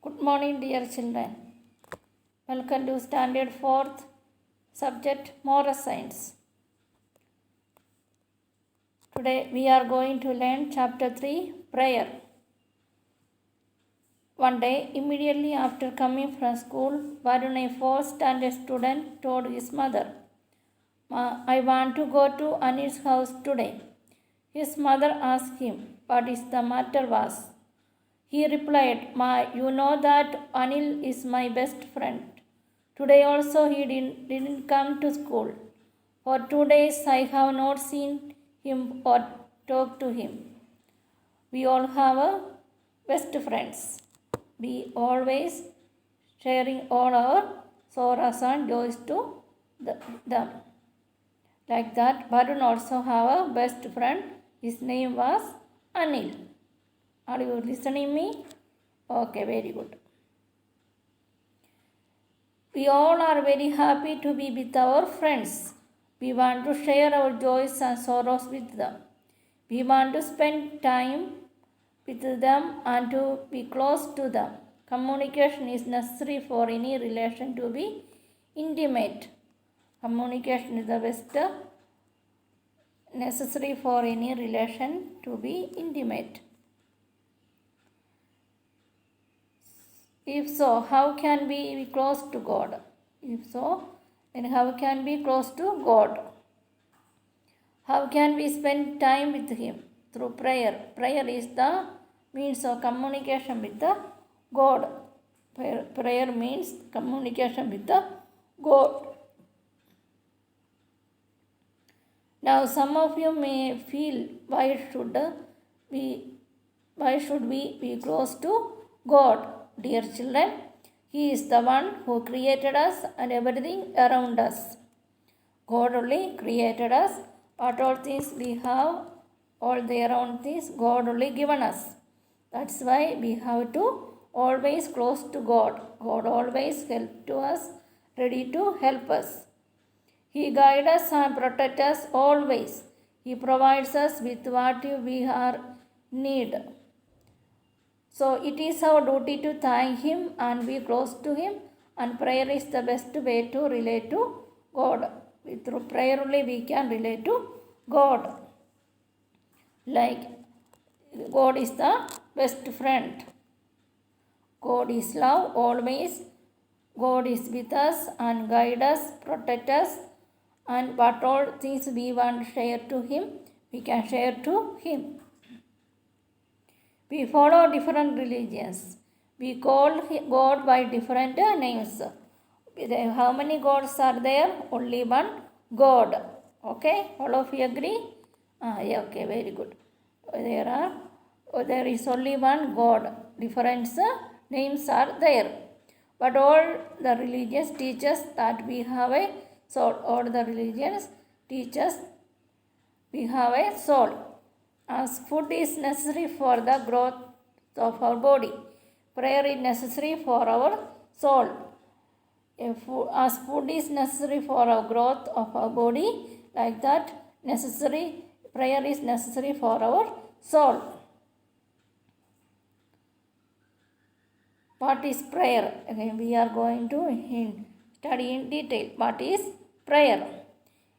Good morning, dear children. Welcome to Standard 4th subject Moral Science. Today we are going to learn Chapter 3 Prayer. One day, immediately after coming from school, Varun, a 4th standard student, told his mother, I want to go to Anil's house today. His mother asked him what is the matter was. He replied, Ma, you know that Anil is my best friend. Today also he didn't come to school. For 2 days I have not seen him or talked to him. We all have a best friends. We always sharing all our sorrows and joys to them. Like that, Varun also have a best friend. His name was Anil. Are you listening me? Okay, very good. We all are very happy to be with our friends. We want to share our joys and sorrows with them. We want to spend time with them and to be close to them. Communication is necessary for any relation to be intimate. Communication is the best necessary for any relation to be intimate. If so, how can we be close to God? If so, then how can we be close to God? How can we spend time with Him? Through prayer. Prayer is the means of communication with the God. Prayer means communication with the God. Now, some of you may feel why should we be close to God? Dear children, He is the one who created us and everything around us. God only created us. What all things we have, all the around things, God only given us. That's why we have to always close to God. God always help to us, ready to help us. He guides us and protects us always. He provides us with what we are need. So it is our duty to thank Him and be close to Him, and prayer is the best way to relate to God. Through prayer only we can relate to God. Like God is the best friend. God is love always. God is with us and guide us, protect us, and what all things we want to share to Him, we can share to Him. We follow different religions. We call God by different names. How many gods are there? Only one God. Okay, all of you agree? Yeah, okay, very good. There is only one God. Different names are there. But all the religions teach us that we have a soul. All the religions teach us we have a soul. As food is necessary for the growth of our body, prayer is necessary for our soul. As food is necessary for our growth of our body, like that, prayer is necessary for our soul. What is prayer? Again, we are going to study in detail. What is prayer?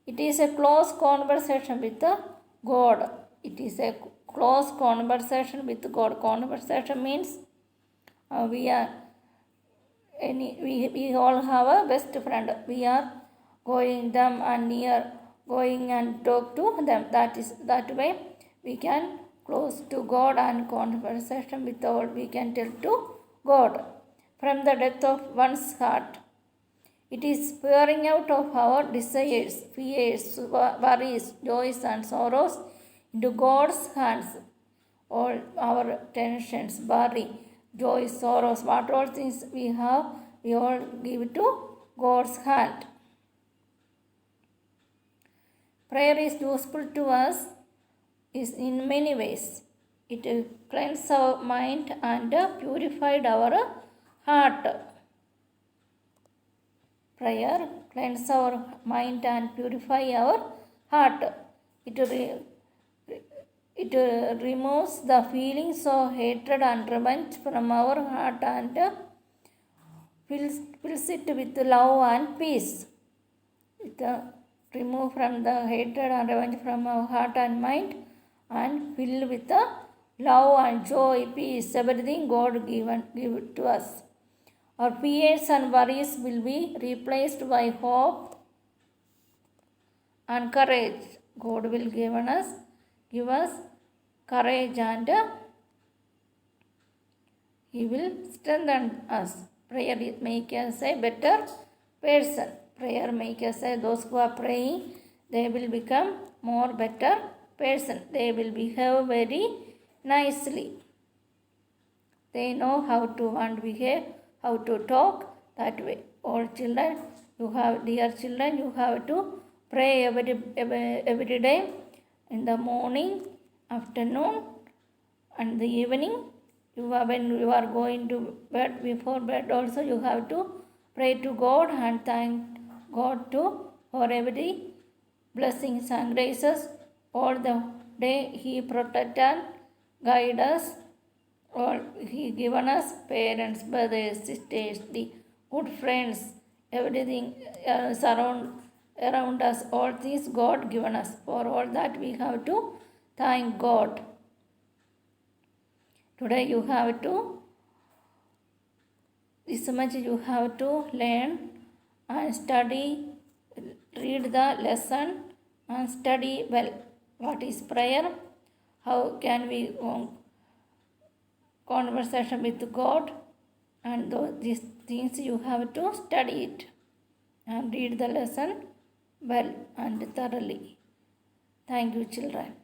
It is a close conversation with God. It is a close conversation with God. Conversation means we all have a best friend. We are going them and near, going and talk to them. That way we can close to God and conversation with all we can tell to God from the depth of one's heart. It is pouring out of our desires, fears, worries, joys, and sorrows into God's hands. All our tensions, worry, joys, sorrows, what all things we have, we all give to God's hand. Prayer is useful to us is in many ways. It cleanses our mind and purifies our heart. Prayer cleanses our mind and purify our heart. It removes the feelings of hatred and revenge from our heart and fills it with love and peace. It remove from the hatred and revenge from our heart and mind and fill with the love and joy, peace, everything God give to us. Our fears and worries will be replaced by hope and courage. God will give us courage and He will strengthen us. Prayer make us a better person. Prayer make us those who are praying, they will become more better person. They will behave very nicely. They know how to behave, how to talk that way. All children, dear children, you have to pray every day in the morning, afternoon, and the evening. When you are going to bed, before bed also you have to pray to God and thank God for every blessings and graces. All the day He protect and guide us. Or He given us parents, brothers, sisters, the good friends, everything around us. All things God given us. For all that we have to thank God. Today you have to, this much you have to learn and study, read the lesson and study well. What is prayer? How can we conversation with God? And these things you have to study it and read the lesson well and thoroughly. Thank you, children.